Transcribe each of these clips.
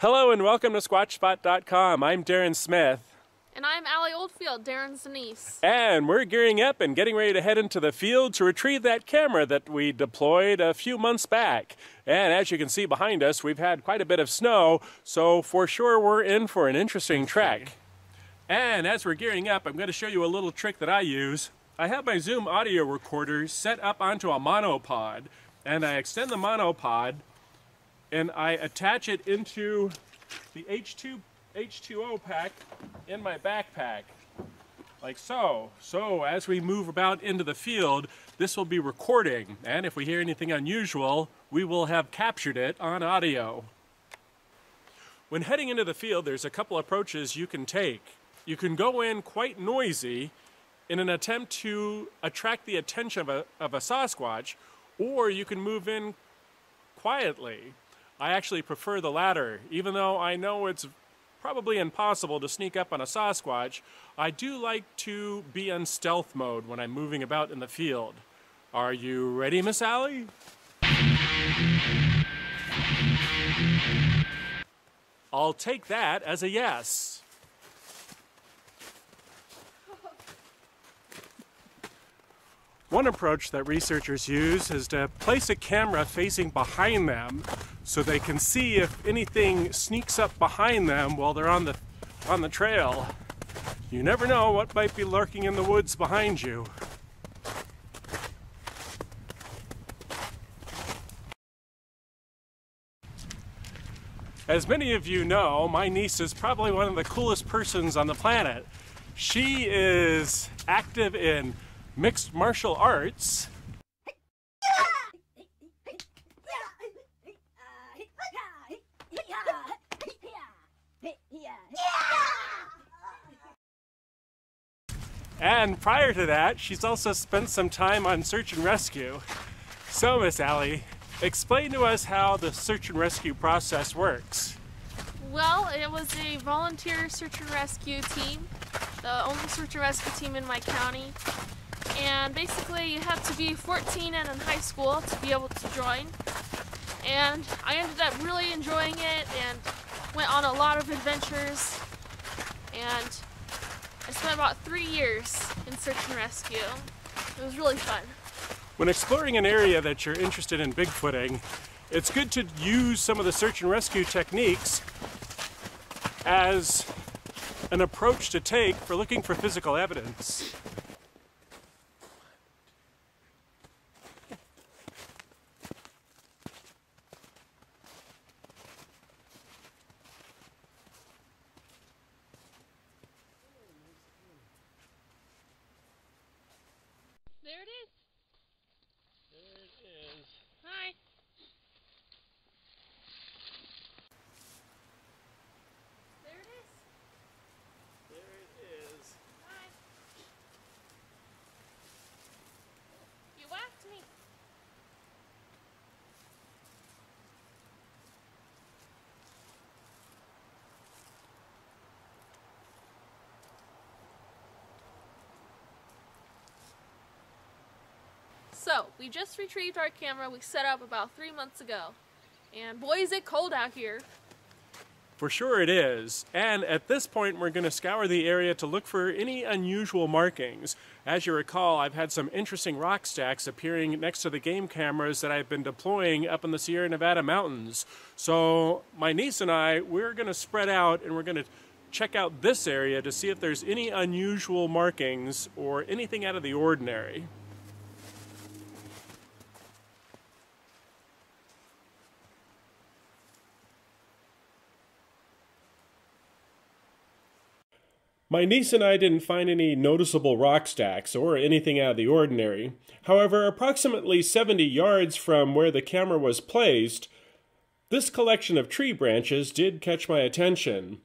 Hello and welcome to SquatchSpot.com. I'm Darren Smith. And I'm Alli Oldfield, Darren's niece. And we're gearing up and getting ready to head into the field to retrieve that camera that we deployed a few months back. And as you can see behind us, we've had quite a bit of snow, so for sure we're in for an interesting trek. And as we're gearing up, I'm going to show you a little trick that I use. I have my Zoom audio recorder set up onto a monopod, and I extend the monopod and I attach it into the H2O pack in my backpack, like so. So as we move about into the field, this will be recording, and if we hear anything unusual, we will have captured it on audio. When heading into the field, there's a couple approaches you can take. You can go in quite noisy in an attempt to attract the attention of a Sasquatch, or you can move in quietly. I actually prefer the latter. Even though I know it's probably impossible to sneak up on a Sasquatch, I do like to be in stealth mode when I'm moving about in the field. Are you ready, Miss Alli? I'll take that as a yes. One approach that researchers use is to place a camera facing behind them so they can see if anything sneaks up behind them while they're on the trail. You never know what might be lurking in the woods behind you. As many of you know, my niece is probably one of the coolest persons on the planet. She is active in mixed martial arts. And prior to that, she's also spent some time on search and rescue. So, Miss Alli, explain to us how the search and rescue process works. Well, it was a volunteer search and rescue team, the only search and rescue team in my county. And basically you have to be 14 and in high school to be able to join. And I ended up really enjoying it and went on a lot of adventures. And I spent about 3 years in search and rescue. It was really fun. When exploring an area that you're interested in Bigfooting, it's good to use some of the search and rescue techniques as an approach to take for looking for physical evidence. There it is. There it is. Hi. There it is. There it is. Hi. You whacked me. So, we just retrieved our camera we set up about 3 months ago. And boy is it cold out here. For sure it is. And at this point we're going to scour the area to look for any unusual markings. As you recall, I've had some interesting rock stacks appearing next to the game cameras that I've been deploying up in the Sierra Nevada mountains. So my niece and I, we're going to spread out and we're going to check out this area to see if there's any unusual markings or anything out of the ordinary. My niece and I didn't find any noticeable rock stacks or anything out of the ordinary. However, approximately 70 yards from where the camera was placed, this collection of tree branches did catch my attention.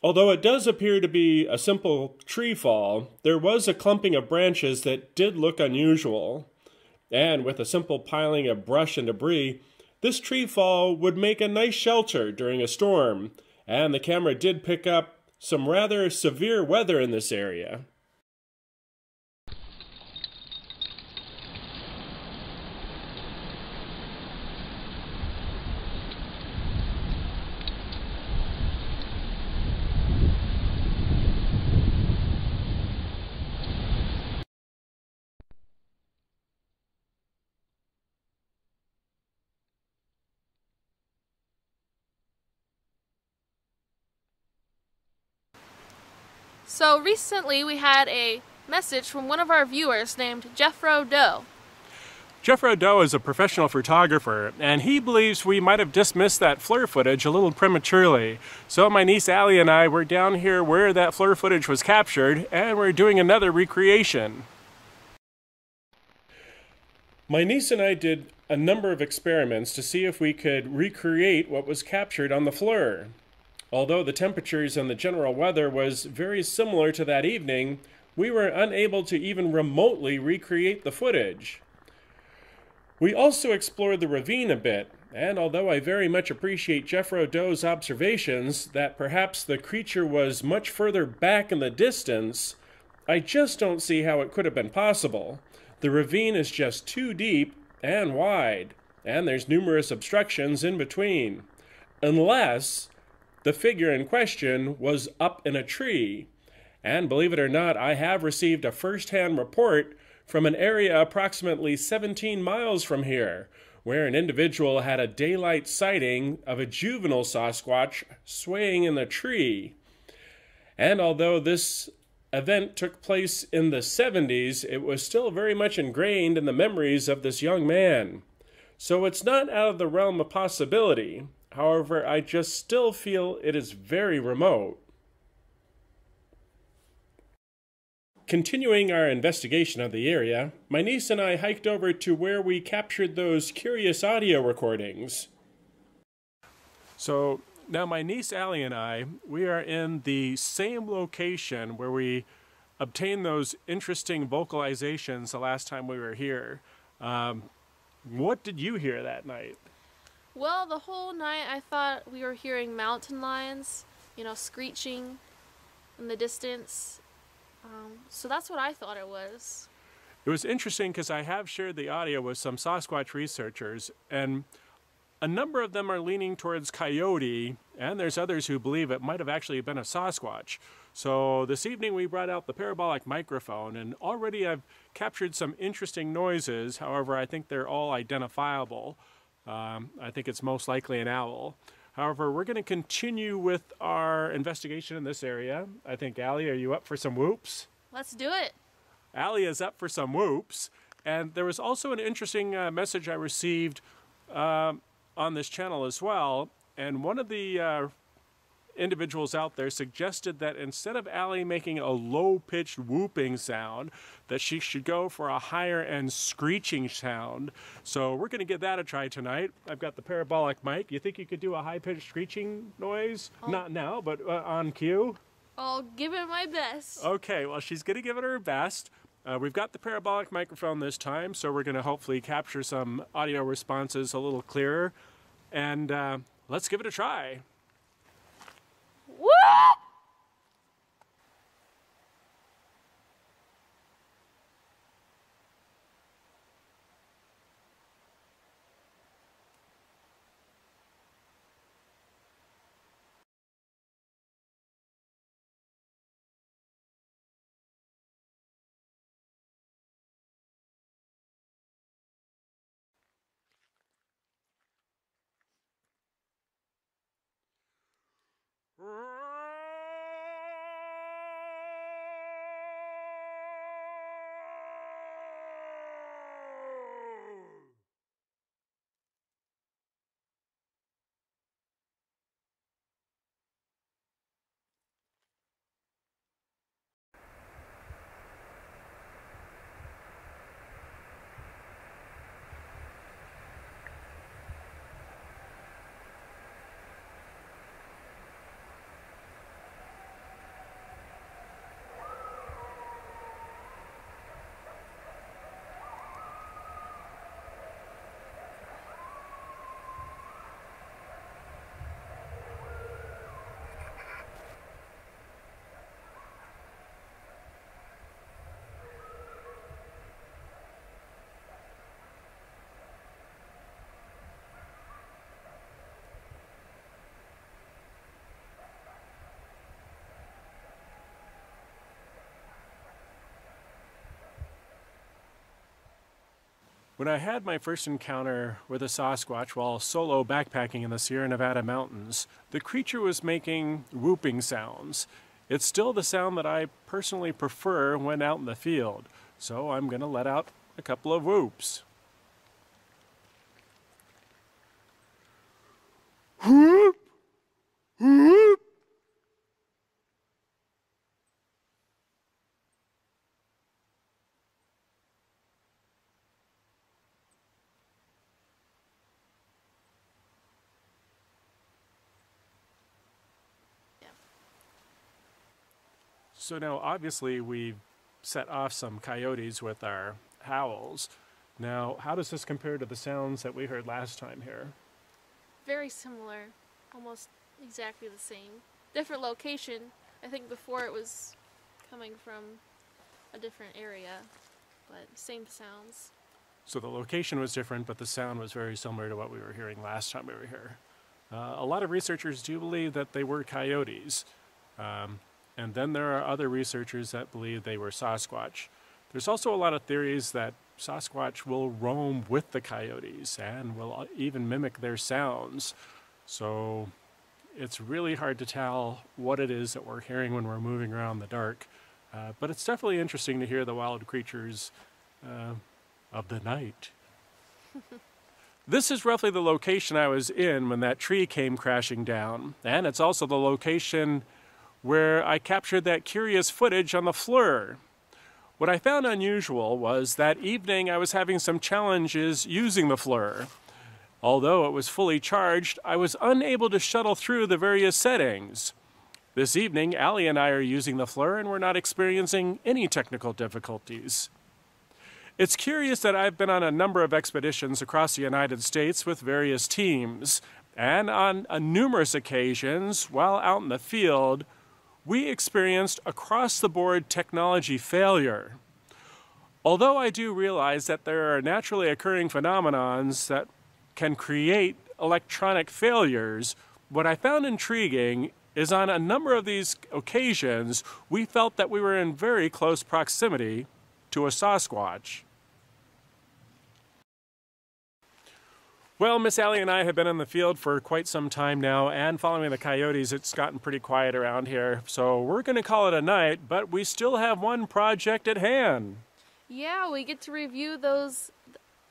Although it does appear to be a simple tree fall, there was a clumping of branches that did look unusual. And with a simple piling of brush and debris, this tree fall would make a nice shelter during a storm, and the camera did pick up some rather severe weather in this area. So recently we had a message from one of our viewers named Jeffro Doe. Jeffro Doe is a professional photographer, and he believes we might have dismissed that FLIR footage a little prematurely. So my niece Alli and I were down here where that FLIR footage was captured, and we're doing another recreation. My niece and I did a number of experiments to see if we could recreate what was captured on the FLIR. Although the temperatures and the general weather was very similar to that evening, we were unable to even remotely recreate the footage. We also explored the ravine a bit, and although I very much appreciate Jeffro Doe's observations that perhaps the creature was much further back in the distance, I just don't see how it could have been possible. The ravine is just too deep and wide, and there's numerous obstructions in between. Unless the figure in question was up in a tree. And believe it or not, I have received a first-hand report from an area approximately 17 miles from here, where an individual had a daylight sighting of a juvenile Sasquatch swaying in the tree. And although this event took place in the 70s, it was still very much ingrained in the memories of this young man. So it's not out of the realm of possibility. However, I just still feel it is very remote. Continuing our investigation of the area, my niece and I hiked over to where we captured those curious audio recordings. So now my niece Alli and I, we are in the same location where we obtained those interesting vocalizations the last time we were here. What did you hear that night? Well, the whole night I thought we were hearing mountain lions, screeching in the distance. So that's what I thought it was. It was interesting because I have shared the audio with some Sasquatch researchers, and a number of them are leaning towards coyote, and there's others who believe it might have actually been a Sasquatch. So this evening we brought out the parabolic microphone, and already I've captured some interesting noises. However, I think they're all identifiable. I think it's most likely an owl. However, we're going to continue with our investigation in this area. I think, Alli, are you up for some whoops? Let's do it. Alli is up for some whoops. And there was also an interesting message I received on this channel as well. And one of the individuals out there suggested that instead of Alli making a low-pitched whooping sound, that she should go for a higher-end screeching sound. So we're going to give that a try tonight. I've got the parabolic mic. You think you could do a high-pitched screeching noise? Not now, but on cue? I'll give it my best. Okay, well, she's going to give it her best. We've got the parabolic microphone this time, so we're going to hopefully capture some audio responses a little clearer. And let's give it a try. Whoop! When I had my first encounter with a Sasquatch while solo backpacking in the Sierra Nevada mountains, the creature was making whooping sounds. it's still the sound that I personally prefer when out in the field. So I'm going to let out a couple of whoops. Whoop! Whoop! So now obviously we set off some coyotes with our howls. Now, how does this compare to the sounds that we heard last time here? Very similar, almost exactly the same. Different location. I think before it was coming from a different area, but same sounds. So the location was different, but the sound was very similar to what we were hearing last time we were here. A lot of researchers do believe that they were coyotes. And then there are other researchers that believe they were Sasquatch. There's also a lot of theories that Sasquatch will roam with the coyotes and will even mimic their sounds. So it's really hard to tell what it is that we're hearing when we're moving around in the dark. But it's definitely interesting to hear the wild creatures of the night. This is roughly the location I was in when that tree came crashing down. And it's also the location where I captured that curious footage on the FLIR. What I found unusual was that evening I was having some challenges using the FLIR. Although it was fully charged, I was unable to shuttle through the various settings. This evening, Alli and I are using the FLIR and we're not experiencing any technical difficulties. It's curious that I've been on a number of expeditions across the United States with various teams, and on numerous occasions, while out in the field, we experienced across-the-board technology failure. Although I do realize that there are naturally occurring phenomenons that can create electronic failures, what I found intriguing is on a number of these occasions, we felt that we were in very close proximity to a Sasquatch. Well, Miss Alli and I have been in the field for quite some time now, and following the coyotes, it's gotten pretty quiet around here. So we're going to call it a night, but we still have one project at hand. Yeah, we get to review those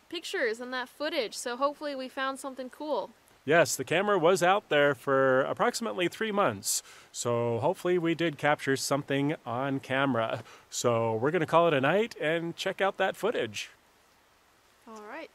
pictures and that footage, so hopefully we found something cool. Yes, the camera was out there for approximately 3 months, so hopefully we did capture something on camera. So we're going to call it a night and check out that footage. All right.